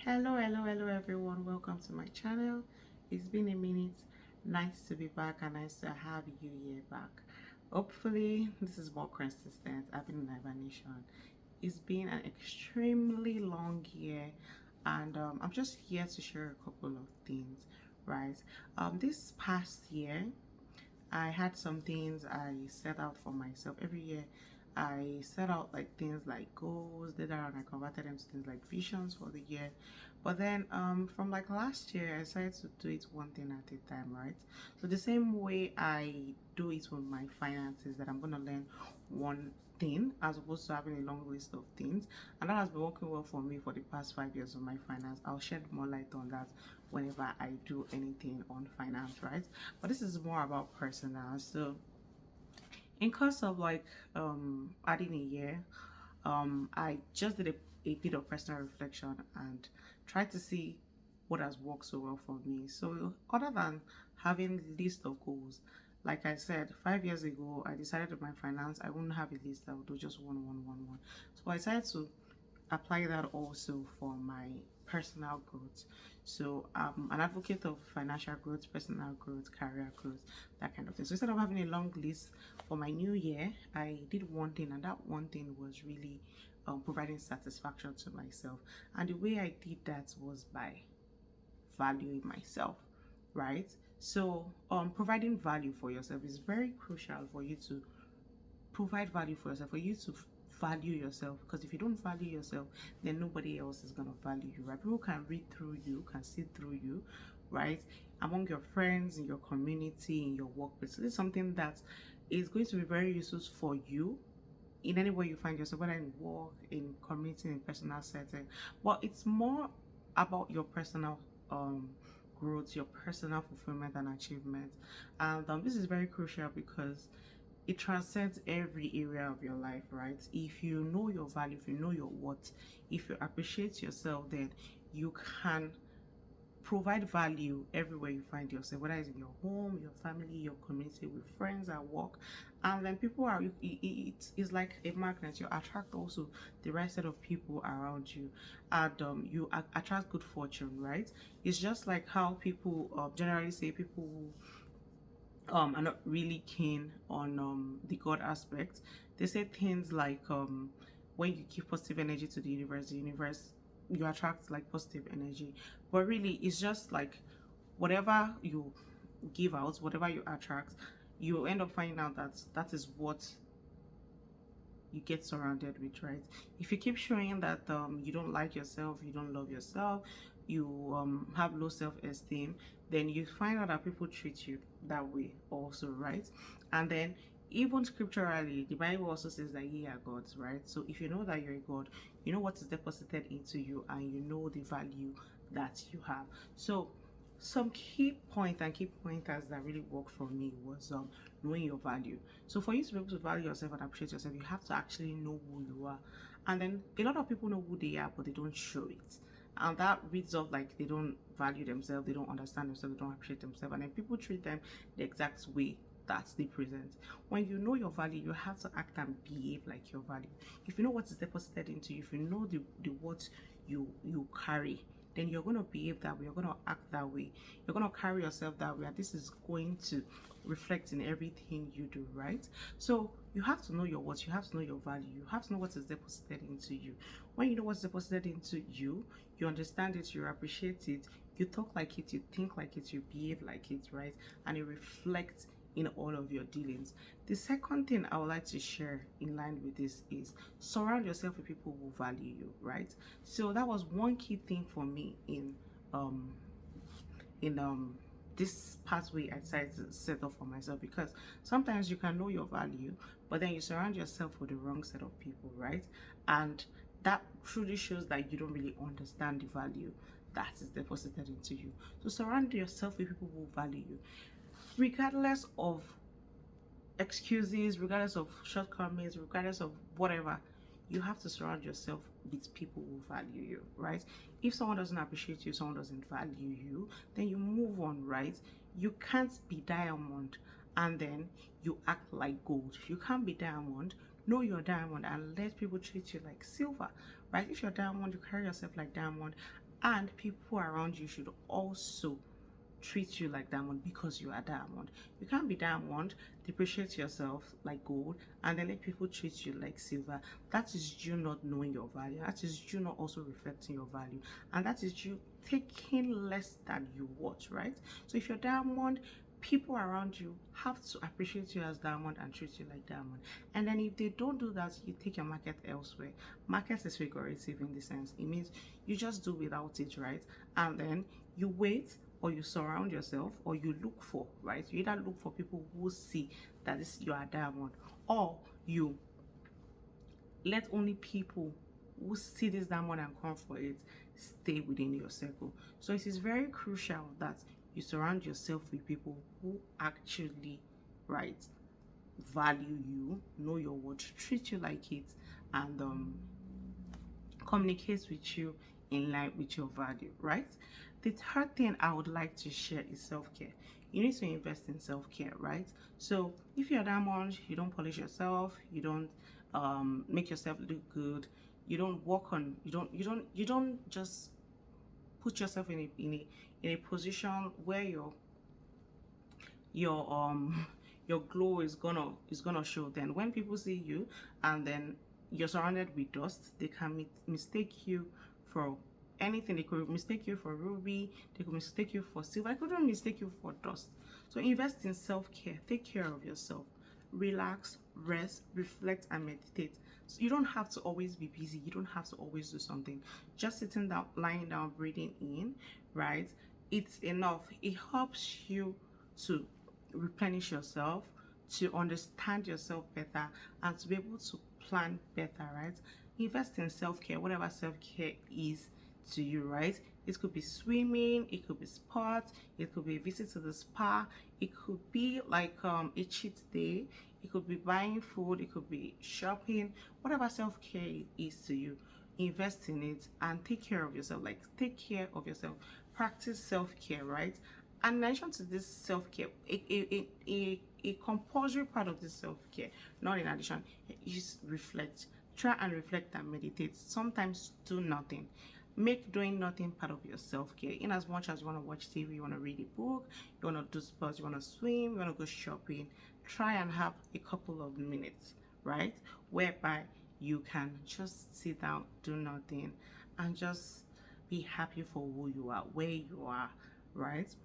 Hello everyone. Welcome to my channel. It's been a minute. Nice to be back and nice to have you here back. Hopefully, this is more consistent. I've been in hibernation. It's been an extremely long year, and I'm just here to share a couple of things, right? This past year, I had some things I set out for myself every year. I set out like things like goals, did that, and I converted them to things like visions for the year. But then from like last year, I decided to do it one thing at a time, right? So the same way I do it with my finances, that I'm gonna learn one thing as opposed to having a long list of things, and that has been working well for me for the past 5 years of my finance. I'll shed more light on that whenever I do anything on finance, right? But this is more about personal. So in course of like adding a year, I just did a bit of personal reflection and tried to see what has worked so well for me. So other than having list of goals, like I said, 5 years ago I decided with my finance I wouldn't have a list. I would do just one. So I decided to apply that also for my personal growth. So I'm an advocate of financial growth, personal growth, career growth, that kind of thing. So instead of having a long list for my new year, I did one thing, and that one thing was really providing satisfaction to myself. And the way I did that was by valuing myself, right? So providing value for yourself is very crucial for you to provide value for yourself, for you to value yourself, because if you don't value yourself, then nobody else is going to value you, right? People can read through you, can see through you, right? Among your friends, in your community, in your workplace. So this is something that is going to be very useful for you in any way you find yourself, whether in work, in community, in personal setting. But it's more about your personal growth, your personal fulfillment and achievement. And this is very crucial because it transcends every area of your life, right? If you know your value, if you know your worth, if you appreciate yourself, then you can provide value everywhere you find yourself, whether it's in your home, your family, your community, with friends at work. And then people are, it's like a magnet. You attract also the right set of people around you, and you attract good fortune, right? It's just like how people generally say people who are not really keen on the God aspect. They say things like when you give positive energy to the universe, you attract like positive energy. But really, it's just like whatever you give out, whatever you attract, you end up finding out that that is what you get surrounded with, right? If you keep showing that you don't like yourself, you don't love yourself, you have low self-esteem, then you find out that people treat you that way also, right? And then even scripturally, the Bible also says that ye are gods, right? So if you know that you're a god, you know what is deposited into you, and you know the value that you have. So some key point and key pointers that really worked for me was knowing your value. So for you to be able to value yourself and appreciate yourself, you have to actually know who you are. And then a lot of people know who they are, but they don't show it. And that reads off like they don't value themselves, they don't understand themselves, they don't appreciate themselves, and then people treat them the exact way that they present. When you know your value, you have to act and behave like your value. If you know what is deposited into you, if you know the what you carry, then you're going to behave that way, you're going to act that way, you're going to carry yourself that way, and this is going to reflect in everything you do, right? So you have to know your worth, you have to know your value, you have to know what is deposited into you. When you know what's deposited into you, you understand it, you appreciate it, you talk like it, you think like it, you behave like it, right? And it reflects in all of your dealings. The second thing I would like to share in line with this is surround yourself with people who value you, right? So that was one key thing for me um in this pathway I decided to set up for myself, because sometimes you can know your value, but then you surround yourself with the wrong set of people, right? And that truly shows that you don't really understand the value that is deposited into you. So surround yourself with people who value you, regardless of excuses, regardless of shortcomings, regardless of whatever. You have to surround yourself with people who value you, right? If someone doesn't appreciate you, someone doesn't value you, then you move on, right? You can't be diamond and then you act like gold. You can't be diamond, know you're diamond, and let people treat you like silver, right? If you're diamond, you carry yourself like diamond, And people around you should also treat you like diamond because you are diamond. You can't be diamond, depreciate yourself like gold, and then let people treat you like silver. That is you not knowing your value. That is you not also reflecting your value. And that is you taking less than you want, right? So if you're diamond, people around you have to appreciate you as diamond and treat you like diamond. And then if they don't do that, you take your market elsewhere. Market is figurative in the sense it means you just do without it, right? And then you wait, or you surround yourself, or you look for, right? You either look for people who see that this you are diamond, or you let only people who see this diamond and come for it stay within your circle. So it is very crucial that you surround yourself with people who actually, right, value you, know your worth, treat you like it, and communicate with you in line with your value, right? The third thing I would like to share is self-care. You need to invest in self-care, right? So if you're a diamond, you don't polish yourself, you don't make yourself look good, you don't work on, you don't just put yourself in a position where your your glow is gonna show. Then when people see you and then you're surrounded with dust, they can mistake you for anything. They could mistake you for ruby, they could mistake you for silver, they could even mistake you for dust. So invest in self-care, take care of yourself, relax, rest, reflect, and meditate. So you don't have to always be busy, you don't have to always do something. Just sitting down, lying down, breathing in, right, it's enough. It helps you to replenish yourself, to understand yourself better, and to be able to plan better, right? Invest in self-care, whatever self-care is to you, right? It could be swimming, it could be sports, it could be a visit to the spa, it could be like a cheat day, it could be buying food, it could be shopping, whatever self-care is to you. Invest in it and take care of yourself. Like, take care of yourself, practice self-care, right? And in addition to this self-care, a compulsory part of this self-care, not in addition, is reflect. Try and reflect and meditate. Sometimes do nothing. Make doing nothing part of your self-care. In as much as you want to watch TV, you want to read a book, you want to do sports, you want to swim, you want to go shopping, try and have a couple of minutes, right? Whereby you can just sit down, do nothing, and just be happy for who you are, where you are, right?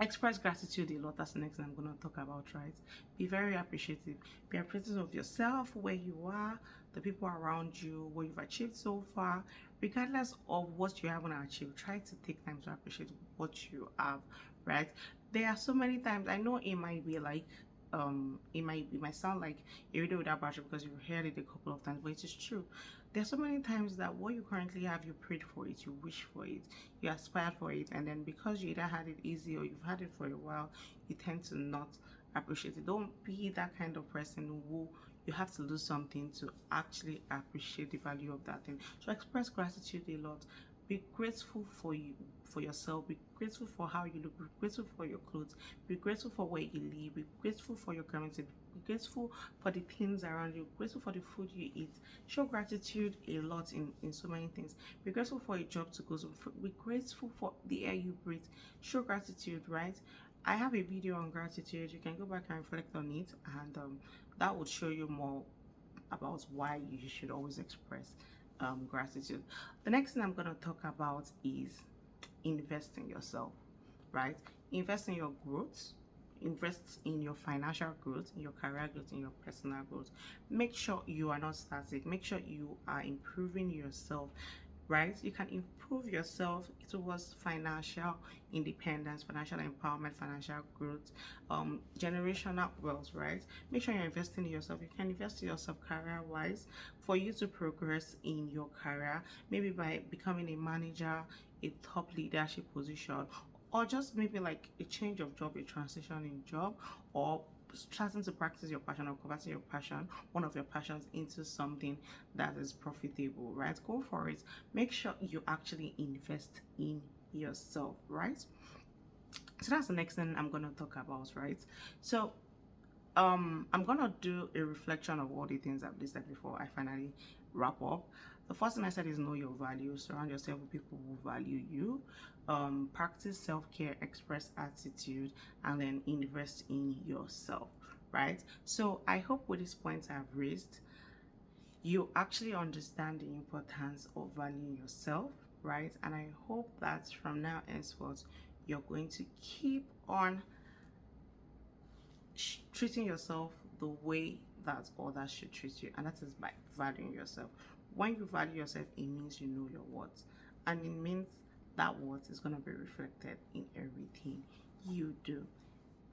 Express gratitude a lot. That's the next thing I'm going to talk about, right? Be very appreciative. Be appreciative of yourself, where you are, the people around you, what you've achieved so far. Regardless of what you haven't achieved, try to take time to appreciate what you have, right? There are so many times, I know it might be like it might sound like a video without battery because you've heard it a couple of times, but it is true. There's so many times that what you currently have, you prayed for it, you wish for it, you aspired for it, and then because you either had it easy or you've had it for a while, you tend to not appreciate it. Don't be that kind of person who you have to do something to actually appreciate the value of that thing. So express gratitude a lot. Be grateful for you, for yourself. Be grateful for how you look. Be grateful for your clothes. Be grateful for where you live. Be grateful for your currency. Be grateful for the things around you. Be grateful for the food you eat. Show gratitude a lot in so many things. Be grateful for a job to go to. Be grateful for the air you breathe. Show gratitude, right? I have a video on gratitude. You can go back and reflect on it, and that would show you more about why you should always express gratitude. The next thing I'm going to talk about is invest in yourself, right? Invest in your growth, invest in your financial growth, in your career growth, in your personal growth. Make sure you are not static. Make sure you are improving yourself, right? You can improve yourself towards financial independence, financial empowerment, financial growth, generational wealth, right? Make sure you're investing in yourself. You can invest in yourself career-wise for you to progress in your career, maybe by becoming a manager, a top leadership position, or just maybe like a change of job, a transition in job, or starting to practice your passion or converting your passion, one of your passions, into something that is profitable, right? Go for it. Make sure you actually invest in yourself, right? So that's the next thing I'm going to talk about, right? So I'm gonna do a reflection of all the things I've listed before I finally wrap up. The first thing I said is know your value. Surround yourself with people who value you. Practice self-care, express attitude, and then invest in yourself, right? So I hope with these points I've raised, you actually understand the importance of valuing yourself, right? And I hope that from now henceforth, you're going to keep on treating yourself the way that others should treat you, and that is by valuing yourself. When you value yourself, it means you know your worth, and it means that worth is going to be reflected in everything you do.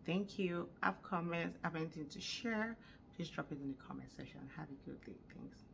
Thank you. Have comments, have anything to share, please drop it in the comment section. Have a good day. Thanks.